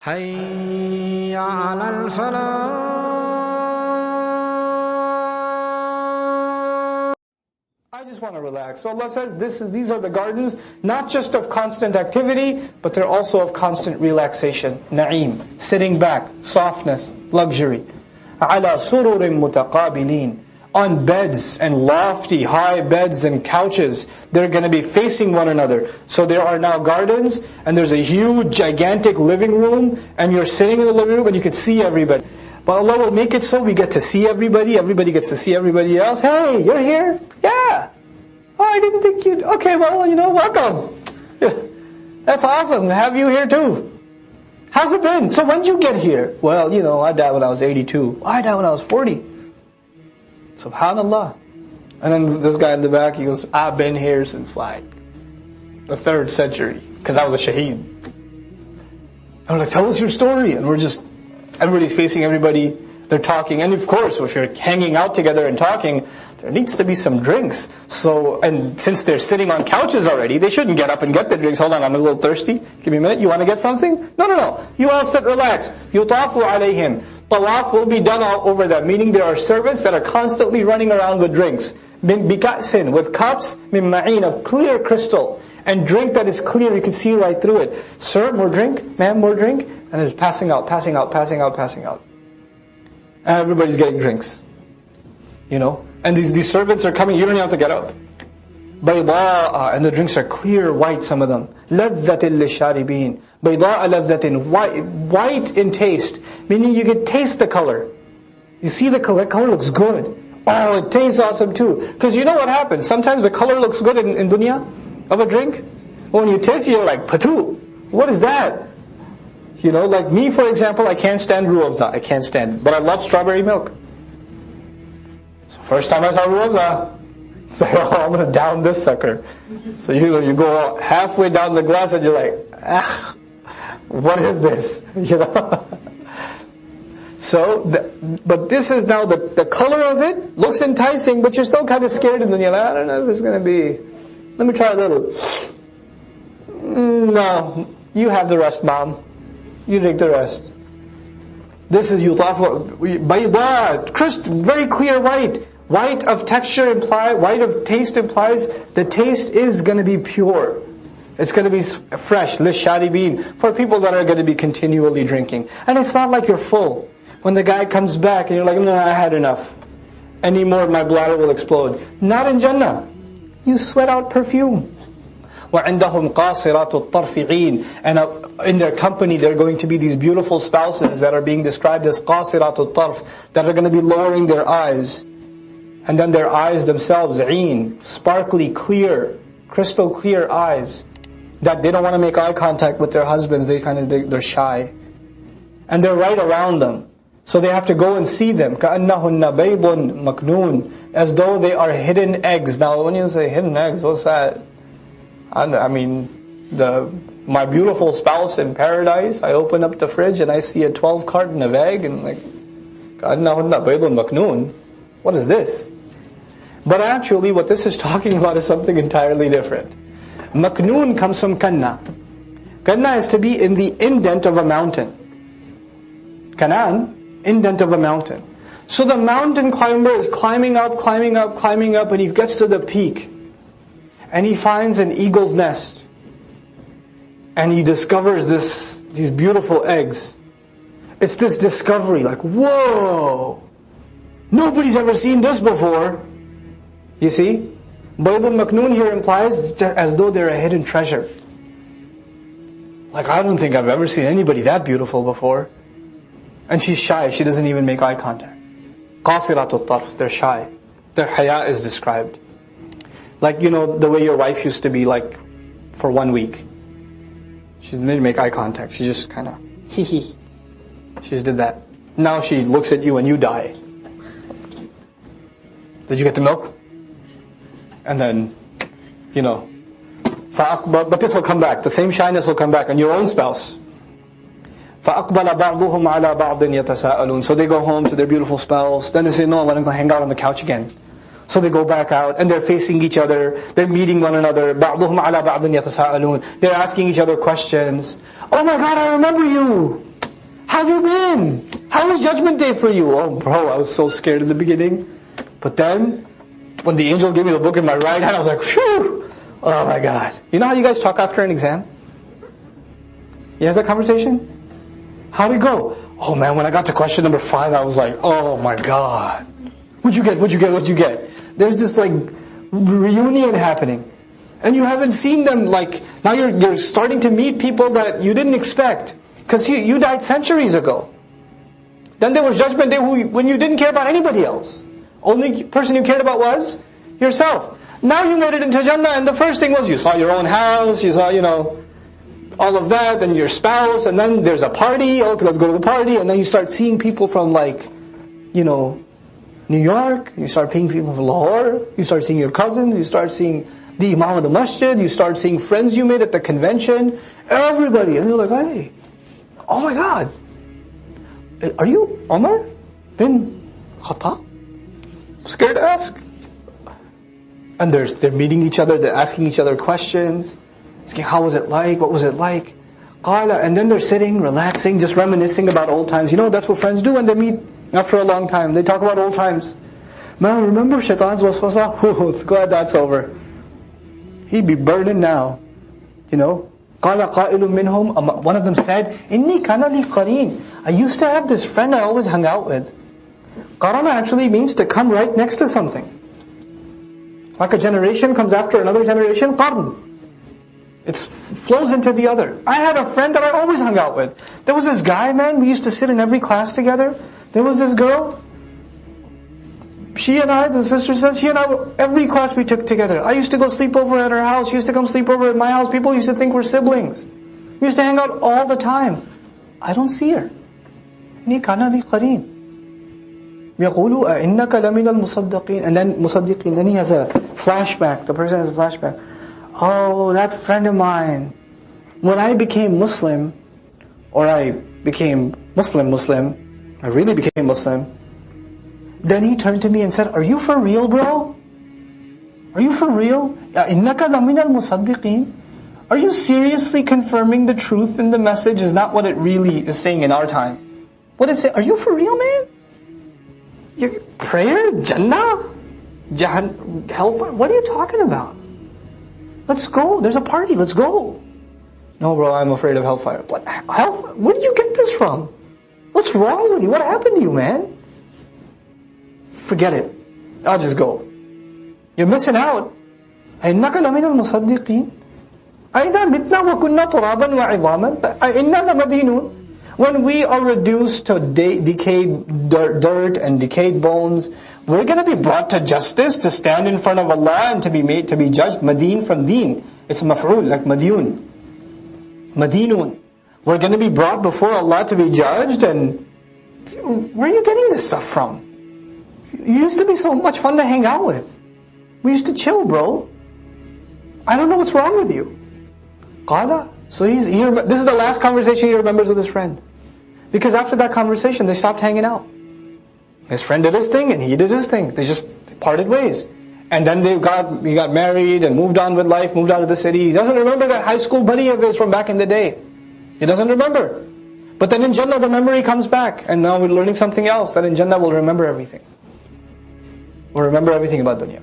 حي على الفلاح. I just want to relax. So Allah says these are the gardens, not just of constant activity, but they're also of constant relaxation. Na'im, sitting back, softness, luxury. عَلَى سُرُرٍ مُتَقَابِلِينَ, on beds and lofty, high beds and couches. They're going to be facing one another. So there are now gardens, and there's a huge, gigantic living room, and you're sitting in the living room and you can see everybody. But Allah will make it so we get to see everybody gets to see everybody else. Hey, you're here? Yeah. Oh, I didn't think you'd... Okay, well, welcome. That's awesome to have you here too. How's it been? So when did you get here? Well, I died when I was 82. I died when I was 40. Subhanallah. And then this guy in the back, he goes, I've been here since like the 3rd century, because I was a shaheed. And we're like, tell us your story. And everybody's facing everybody, they're talking. And of course, if you're hanging out together and talking, there needs to be some drinks. And since they're sitting on couches already, they shouldn't get up and get the drinks. Hold on, I'm a little thirsty. Give me a minute, you want to get something? No. You all sit, relax. يُطَافُ عَلَيْهِمْ. Tawaf will be done all over them, meaning there are servants that are constantly running around with drinks. بِكَأْسٍ, with cups, مِن مَعِينٍ, of clear crystal. And drink that is clear, you can see right through it. Sir, more drink? Ma'am, more drink? And there's passing out. And everybody's getting drinks. And these servants are coming, you don't even have to get up. بَيْضَاءَ, and the drinks are clear white, some of them. لَذَّةٍ لِلشَّارِبِينَ. بَيْضَاءَ لَذَّةٍ, white in taste. Meaning you can taste the color. You see the color looks good. Oh, it tastes awesome too. Because you know what happens? Sometimes the color looks good in dunya of a drink. But when you taste it, you're like, patu, what is that? Like me, for example, I can't stand ruh afza. I can't stand it. But I love strawberry milk. So first time I saw ruh afza, it's like, oh, I'm going to down this sucker. So you go halfway down the glass and you're like, what is this? So, but this is now the color of it looks enticing, but you're still kind of scared, and then you're like, I don't know if it's going to be, let me try a little. No, you have the rest, Mom. You drink the rest. This is yutafu, bayda, very clear white. White of texture white of taste implies the taste is going to be pure. It's going to be fresh, lisharibin, for people that are going to be continually drinking. And it's not like you're full. When the guy comes back and you're like, no, I had enough. Any more, my bladder will explode. Not in Jannah. You sweat out perfume. وَعِنْدَهُمْ قَاصِرَاتُ الطَّرْفِعِينَ, and in their company there are going to be these beautiful spouses that are being described as قَاصِرَاتُ الطَّرْفِ, that are going to be lowering their eyes. And then their eyes themselves, عين, sparkly, clear, crystal clear eyes, that they don't want to make eye contact with their husbands, they're shy. And they're right around them. So they have to go and see them. كَأَنَّهُنَّ بَيْضٌ مَكْنُونَ, as though they are hidden eggs. Now when you say hidden eggs, what's that? I mean, my beautiful spouse in paradise, I open up the fridge and I see a 12 carton of egg, and like, كَأَنَّهُنَّ بَيْضٌ مَكْنُونَ. What is this? But actually what this is talking about is something entirely different. Maknoon comes from kanna. Kanna is to be in the indent of a mountain. Kanan, indent of a mountain. So the mountain climber is climbing up, and he gets to the peak. And he finds an eagle's nest. And he discovers these beautiful eggs. It's this discovery, like, whoa! Nobody's ever seen this before. You see? Baydul Maknoon here implies as though they're a hidden treasure. Like, I don't think I've ever seen anybody that beautiful before. And she's shy, she doesn't even make eye contact. Qasiratul tarf, they're shy. Their haya is described. Like, the way your wife used to be like for 1 week. She didn't make eye contact, she just kind of, hee. She just did that. Now she looks at you and you die. Did you get the milk? And then, but this will come back. The same shyness will come back on your own spouse. فَأَقْبَلَ بَعْضُهُمْ عَلَى بَعْضٍ يَتَسَاءَلُونَ. So they go home to their beautiful spouse. Then they say, no, I want to go hang out on the couch again. So they go back out and they're facing each other. They're meeting one another. بَعْضُهُمْ عَلَى بَعْضٍ يَتَسَاءَلُونَ. They're asking each other questions. Oh my God, I remember you. How have you been? How was Judgment Day for you? Oh bro, I was so scared in the beginning. But then, when the angel gave me the book in my right hand, I was like, phew! Oh my God. You know how you guys talk after an exam? You have that conversation? How'd it go? Oh man, when I got to question number 5, I was like, oh my God. What'd you get? What'd you get? What'd you get? There's this like reunion happening. And you haven't seen them like, now you're starting to meet people that you didn't expect. Because you died centuries ago. Then there was Judgment Day when you didn't care about anybody else. Only person you cared about was yourself. Now you made it into Jannah, and the first thing was you saw your own house, you saw, all of that, then your spouse, and then there's a party, okay, let's go to the party, and then you start seeing people from New York, you start seeing people from Lahore, you start seeing your cousins, you start seeing the Imam of the Masjid, you start seeing friends you made at the convention, everybody, and you're like, hey, oh my God, are you Umar bin Khattab? Scared to ask. And they're meeting each other, they're asking each other questions, asking how was it like, what was it like? And then they're sitting, relaxing, just reminiscing about old times. That's what friends do when they meet after a long time. They talk about old times. Man, remember Shaitan's waswasa? Glad that's over. He'd be burning now. قَالَ قَائِلٌ مِّنْهُمْ One of them said, إِنِّي كَانَ لِي قَرِينٌ I used to have this friend I always hung out with. Qarana actually means to come right next to something. Like a generation comes after another generation, qarn. It flows into the other. I had a friend that I always hung out with. There was this guy, man, we used to sit in every class together. There was this girl. The sister says, she and I, every class we took together. I used to go sleep over at her house. She used to come sleep over at my house. People used to think we're siblings. We used to hang out all the time. I don't see her. إِنِّي كَانَ لِي قَرِينٌ يَقُولُ أَإِنَّكَ لَمِنَ الْمُصَدِّقِينَ And then Musaddiqeen, then he has a flashback. The person has a flashback. Oh, that friend of mine. When I became Muslim, or I became Muslim, I really became Muslim, then he turned to me and said, are you for real, bro? Are you for real? إِنَّكَ لَمِنَ الْمُصَدِّقِينَ Are you seriously confirming the truth in the message is not what it really is saying in our time? What it say? Are you for real, man? Your prayer? Jannah? Hellfire? What are you talking about? Let's go. There's a party. Let's go. No, bro, I'm afraid of hellfire. What? Hellfire? Where did you get this from? What's wrong with you? What happened to you, man? Forget it. I'll just go. You're missing out. إِنَّكَ لَمِنَ الْمُصَدِّقِينَ أَإِذَا مِتْنَا وَكُنَّا تُرَابًا وَعِظَامًا أَإِنَّا لَمَدِينُونَ When we are reduced to decayed dirt and decayed bones, we're going to be brought to justice, to stand in front of Allah and to be judged. Madeen from deen. It's maf'ul, like madiyun. Madinun. We're going to be brought before Allah to be judged, and where are you getting this stuff from? You used to be so much fun to hang out with. We used to chill, bro. I don't know what's wrong with you. Qala. So this is the last conversation he remembers with his friend. Because after that conversation, they stopped hanging out. His friend did his thing and he did his thing. They just parted ways. And then he got married and moved on with life, moved out of the city. He doesn't remember that high school buddy of his from back in the day. He doesn't remember. But then in Jannah the memory comes back. And now we're learning something else, that in Jannah we'll remember everything. We'll remember everything about dunya.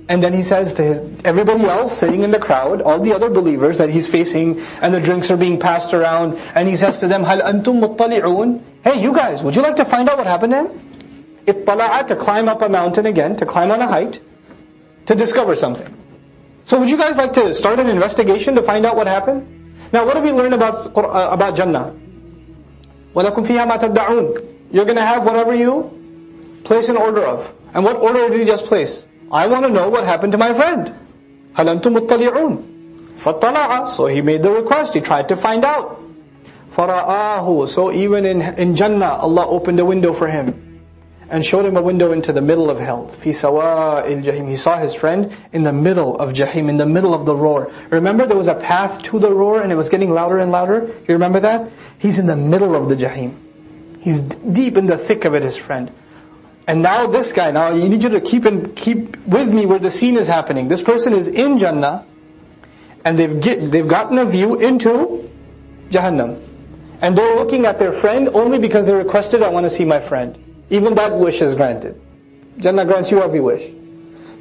And then he says to everybody else sitting in the crowd, all the other believers that he's facing, and the drinks are being passed around, and he says to them, هَلْ أَنْتُمْ مُطَّلِعُونَ Hey, you guys, would you like to find out what happened then? اطَّلَعَ to climb up a mountain again, to climb on a height, to discover something. So would you guys like to start an investigation to find out what happened? Now what do we learn about Jannah? وَلَكُمْ فِيهَا مَا تَدَّعُونَ You're going to have whatever you place an order of. And what order did you just place? I want to know what happened to my friend. هَلْ أَنْتُمْ مُطَّلِعُونَ فَطَّلَعَ So he made the request, he tried to find out. فَرَآهُ So even in Jannah, Allah opened a window for him and showed him a window into the middle of hell. فِي سَوَاءِ الْجَحِيمِ He saw his friend in the middle of Jahim, in the middle of the roar. Remember there was a path to the roar and it was getting louder and louder? You remember that? He's in the middle of the Jahim. He's deep in the thick of it, his friend. And now this guy, now you need you to keep with me where the scene is happening. This person is in Jannah, and they've gotten a view into Jahannam. And they're looking at their friend only because they requested, I want to see my friend. Even that wish is granted. Jannah grants you every wish.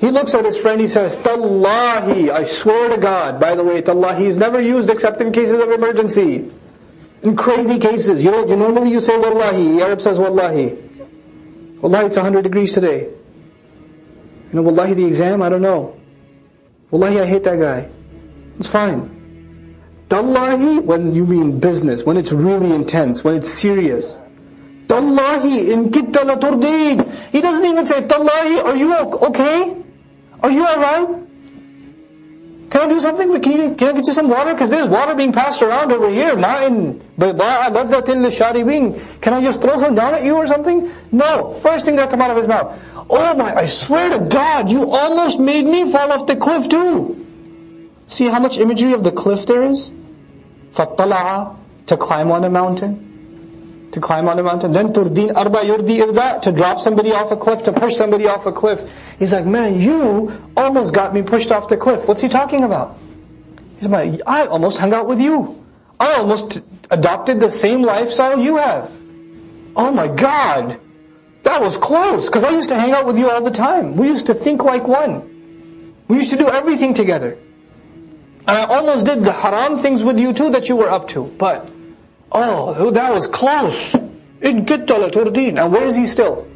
He looks at his friend, he says, Tallahi, I swear to God. By the way, Tallahi is never used except in cases of emergency. In crazy cases. Normally you say Wallahi. Arab says Wallahi. Wallahi, it's 100 degrees today. Wallahi, the exam, I don't know. Wallahi, I hate that guy. It's fine. Tallahi, when you mean business, when it's really intense, when it's serious. Tallahi, in kitta la turdin. He doesn't even say, Tallahi, are you okay? Are you alright? Can I do something? Can I get you some water? Because there's water being passed around over here. Ma'in bayda'a ladhatin lisharibin. Can I just throw some down at you or something? No. First thing that come out of his mouth. Oh my, I swear to God, you almost made me fall off the cliff too. See how much imagery of the cliff there is? فَطَّلَعَ, to climb on a mountain. To climb on a mountain. Then turdin arda yurdi irda, to drop somebody off a cliff, to push somebody off a cliff. He's like, man, you almost got me pushed off the cliff. What's he talking about? He's like, I almost hung out with you. I almost adopted the same lifestyle you have. Oh my God. That was close, because I used to hang out with you all the time. We used to think like one. We used to do everything together. And I almost did the haram things with you too that you were up to. But, oh, that was close. In kitta la turdin. And where is he still?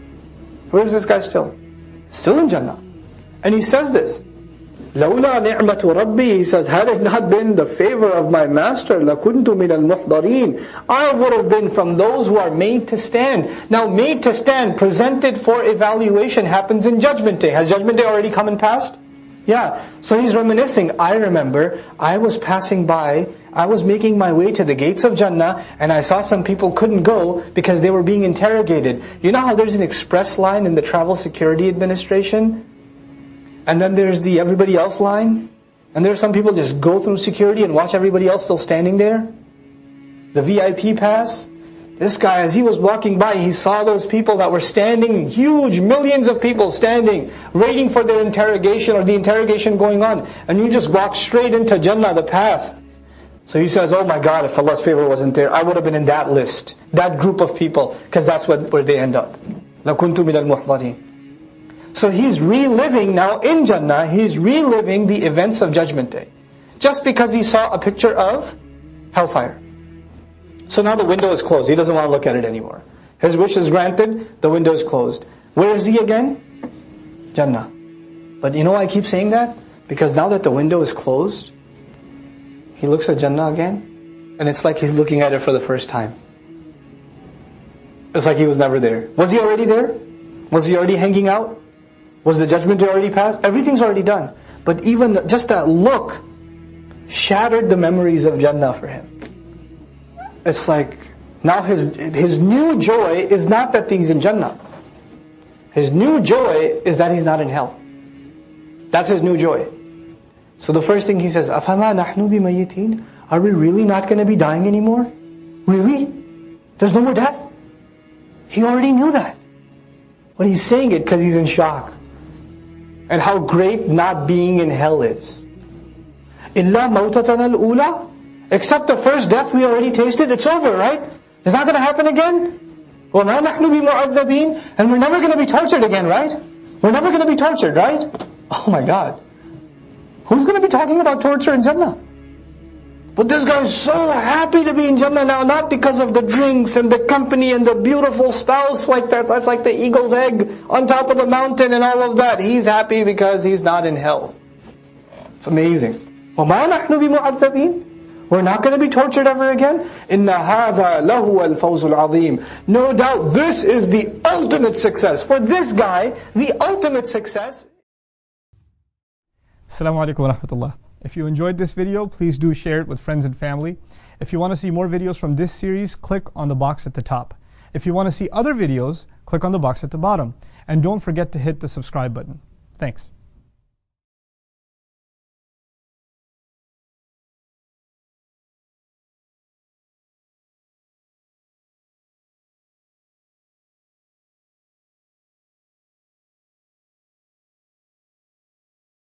Where is this guy still? Still in Jannah. And he says this. لَوْلَا نِعْمَةُ رَبِّي. He says, had it not been the favor of my master, لَكُنْتُ مِنَ الْمُحْضَرِينَ. I would have been from those who are made to stand. Now, made to stand, presented for evaluation, happens in Judgment Day. Has Judgment Day already come and passed? Yeah. So he's reminiscing. I remember, I was passing by, I was making my way to the gates of Jannah, and I saw some people couldn't go because they were being interrogated. You know how there's an express line in the Travel Security Administration? And then there's the everybody else line? And there's some people just go through security and watch everybody else still standing there? The VIP pass? This guy, as he was walking by, he saw those people that were standing, huge, millions of people standing, waiting for their interrogation or the interrogation going on. And you just walk straight into Jannah, the path. So he says, oh my God, if Allah's favor wasn't there, I would have been in that list, that group of people, because that's where they end up. لَكُنْتُ مِنَ الْمُحْضَرِينَ. So he's reliving now in Jannah, he's reliving the events of Judgment Day. Just because he saw a picture of hellfire. So now the window is closed. He doesn't want to look at it anymore. His wish is granted, the window is closed. Where is he again? Jannah. But you know why I keep saying that? Because now that the window is closed, he looks at Jannah again, and it's like he's looking at it for the first time. It's like he was never there. Was he already there? Was he already hanging out? Was the Judgment Day already passed? Everything's already done. But even just that look shattered the memories of Jannah for him. It's like, now his new joy is not that he's in Jannah. His new joy is that he's not in hell. That's his new joy. So the first thing he says, أَفَمَا نَحْنُ بِمَيِّتِينَ. Are we really not going to be dying anymore? Really? There's no more death? He already knew that. But he's saying it because he's in shock. And how great not being in hell is. إِلَّا مَوْتَتَنَا الْأُولَى. Except the first death we already tasted, it's over, right? It's not going to happen again? وَمَا نَحْنُ بِمُعَذَّبِينَ. And we're never going to be tortured again, right? We're never going to be tortured, right? Oh my God. Who's going to be talking about torture in Jannah? But this guy is so happy to be in Jannah now, not because of the drinks and the company and the beautiful spouse like that. That's like the eagle's egg on top of the mountain and all of that. He's happy because he's not in hell. It's amazing. وَمَا نَحْنُ بِمُعَذَّبِينَ. We're not going to be tortured ever again. إِنَّ هَذَا لَهُوَ الْفَوْزُ الْعَظِيمُ. No doubt this is the ultimate success. For this guy, the ultimate success. Assalamu alaikum wa rahmatullah. If you enjoyed this video, please do share it with friends and family. If you want to see more videos from this series, click on the box at the top. If you want to see other videos, click on the box at the bottom. And don't forget to hit the subscribe button. Thanks.